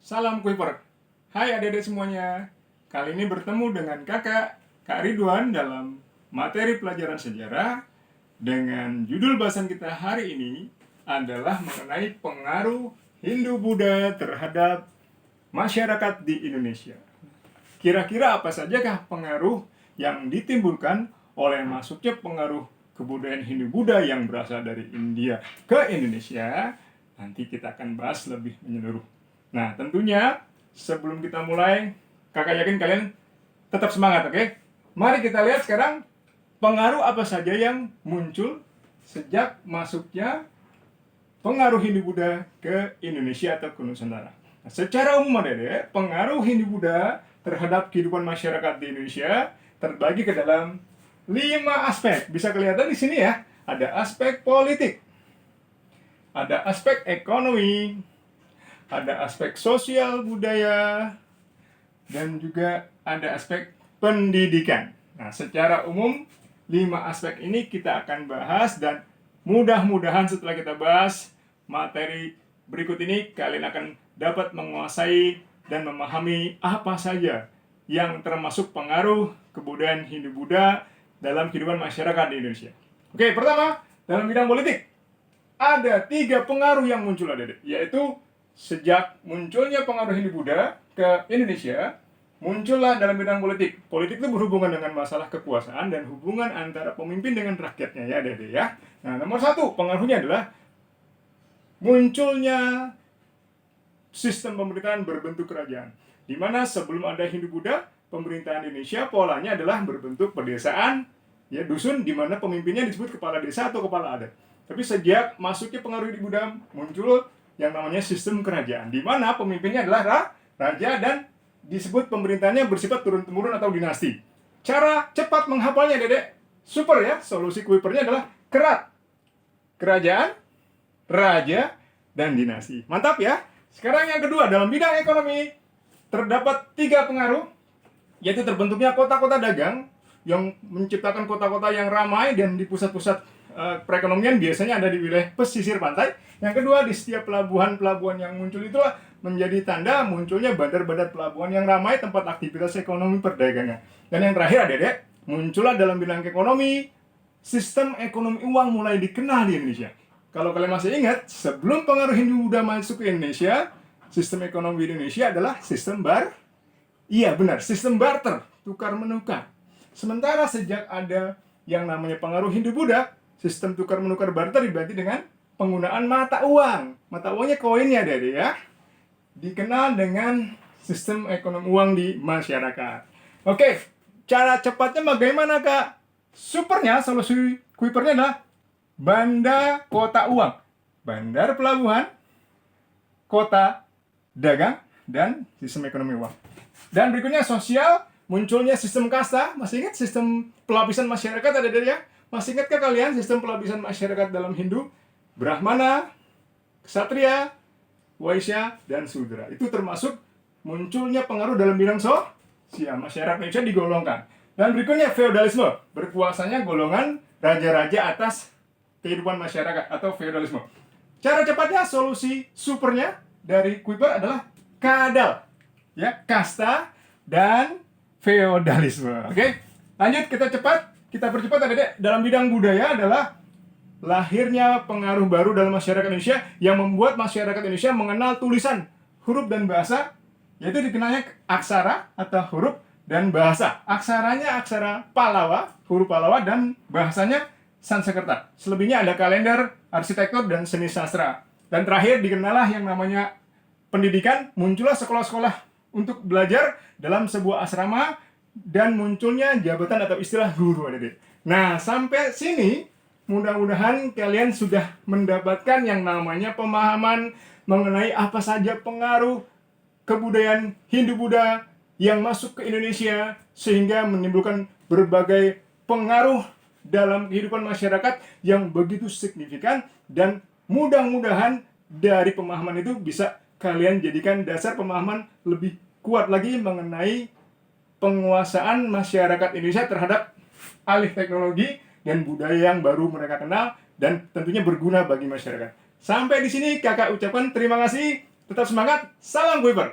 Salam Kuiper. Hai adik-adik semuanya. Kali ini bertemu dengan kakak, Kak Ridwan dalam materi pelajaran sejarah dengan judul bahasan kita hari ini adalah mengenai pengaruh Hindu-Buddha terhadap masyarakat di Indonesia. Kira-kira apa sajakah pengaruh yang ditimbulkan oleh masuknya pengaruh kebudayaan Hindu-Buddha yang berasal dari India ke Indonesia? Nanti kita akan bahas lebih menyeluruh. Nah, tentunya sebelum kita mulai, kakak yakin kalian tetap semangat, oke? Mari kita lihat sekarang pengaruh apa saja yang muncul sejak masuknya pengaruh Hindu-Buddha ke Indonesia atau ke Nusantara. Nah, secara umum adik-adik, pengaruh Hindu-Buddha terhadap kehidupan masyarakat di Indonesia terbagi ke dalam 5 aspek. Bisa kelihatan di sini ya, ada aspek politik, ada aspek ekonomi, ada aspek sosial budaya, dan juga ada aspek pendidikan. Nah, secara umum 5 aspek ini kita akan bahas, dan mudah-mudahan setelah kita bahas materi berikut ini kalian akan dapat menguasai dan memahami apa saja yang termasuk pengaruh kebudayaan Hindu-Buddha dalam kehidupan masyarakat di Indonesia. Oke, pertama, dalam bidang politik ada 3 pengaruh yang muncul, adik-adik, yaitu sejak munculnya pengaruh Hindu-Buddha ke Indonesia, muncullah dalam bidang politik. Politik itu berhubungan dengan masalah kekuasaan dan hubungan antara pemimpin dengan rakyatnya, ya adik-adik ya. Nah, nomor 1 pengaruhnya adalah munculnya sistem pemerintahan berbentuk kerajaan. Di mana sebelum ada Hindu-Buddha, pemerintahan Indonesia polanya adalah berbentuk pedesaan, ya, dusun, di mana pemimpinnya disebut kepala desa atau kepala adat. Tapi sejak masuknya pengaruh Hindu-Buddha, muncul yang namanya sistem kerajaan, di mana pemimpinnya adalah raja dan disebut pemerintahnya bersifat turun-temurun atau dinasti. Cara cepat menghafalnya, dedek, super ya. Solusi Kuipernya adalah kerat, kerajaan, raja, dan dinasti. Mantap ya. Sekarang yang kedua, dalam bidang ekonomi terdapat 3 pengaruh, yaitu terbentuknya kota-kota dagang yang menciptakan kota-kota yang ramai, dan di pusat-pusat perekonomian biasanya ada di wilayah pesisir pantai. Yang kedua, di setiap pelabuhan-pelabuhan yang muncul itulah menjadi tanda munculnya bandar-bandar pelabuhan yang ramai, tempat aktivitas ekonomi perdagangan. Dan yang terakhir, adik-adik, muncullah dalam bidang ekonomi, sistem ekonomi uang mulai dikenal di Indonesia. Kalau kalian masih ingat, sebelum pengaruh Hindu-Buddha masuk ke Indonesia, sistem ekonomi di Indonesia adalah sistem sistem barter, tukar-menukar. Sementara sejak ada yang namanya pengaruh Hindu-Buddha, sistem tukar-menukar barter diganti dengan penggunaan mata uang. Mata uangnya koinnya, adik-adik ya. Dikenal dengan sistem ekonomi uang di masyarakat. Oke, cara cepatnya bagaimana, Kak? Supernya, solusi Kuipernya adalah banda kota uang. Bandar pelabuhan, kota dagang, dan sistem ekonomi uang. Dan berikutnya sosial, munculnya sistem kasta. Masih ingat sistem pelapisan masyarakat, adik-adik ya? Masih ingatkah kalian sistem pelapisan masyarakat dalam Hindu? Brahmana, Ksatria, Waisya, dan Sudra. Itu termasuk munculnya pengaruh dalam bidang sosial. Masyarakat Indonesia digolongkan. Dan berikutnya feodalisme. Berkuasanya golongan raja-raja atas kehidupan masyarakat atau feodalisme. Cara cepatnya, solusi supernya dari Kuiper adalah kadal, ya, kasta dan feodalisme. Oke, lanjut, kita percepat, adik-adik. Dalam bidang budaya adalah lahirnya pengaruh baru dalam masyarakat Indonesia yang membuat masyarakat Indonesia mengenal tulisan, huruf, dan bahasa, yaitu dikenalnya aksara atau huruf dan bahasa. Aksaranya aksara Pallawa, huruf Pallawa, dan bahasanya Sanskerta. Selebihnya ada kalender, arsitektur, dan seni sastra. Dan terakhir dikenallah yang namanya pendidikan, muncullah sekolah-sekolah untuk belajar dalam sebuah asrama, dan munculnya jabatan atau istilah guru, adik-adik. Nah, sampai sini mudah-mudahan kalian sudah mendapatkan yang namanya pemahaman mengenai apa saja pengaruh kebudayaan Hindu-Buddha yang masuk ke Indonesia sehingga menimbulkan berbagai pengaruh dalam kehidupan masyarakat yang begitu signifikan, dan mudah-mudahan dari pemahaman itu bisa kalian jadikan dasar pemahaman lebih kuat lagi mengenai penguasaan masyarakat Indonesia terhadap alih teknologi dan budaya yang baru mereka kenal, dan tentunya berguna bagi masyarakat. Sampai di sini kakak ucapkan terima kasih, tetap semangat, salam Kuiper.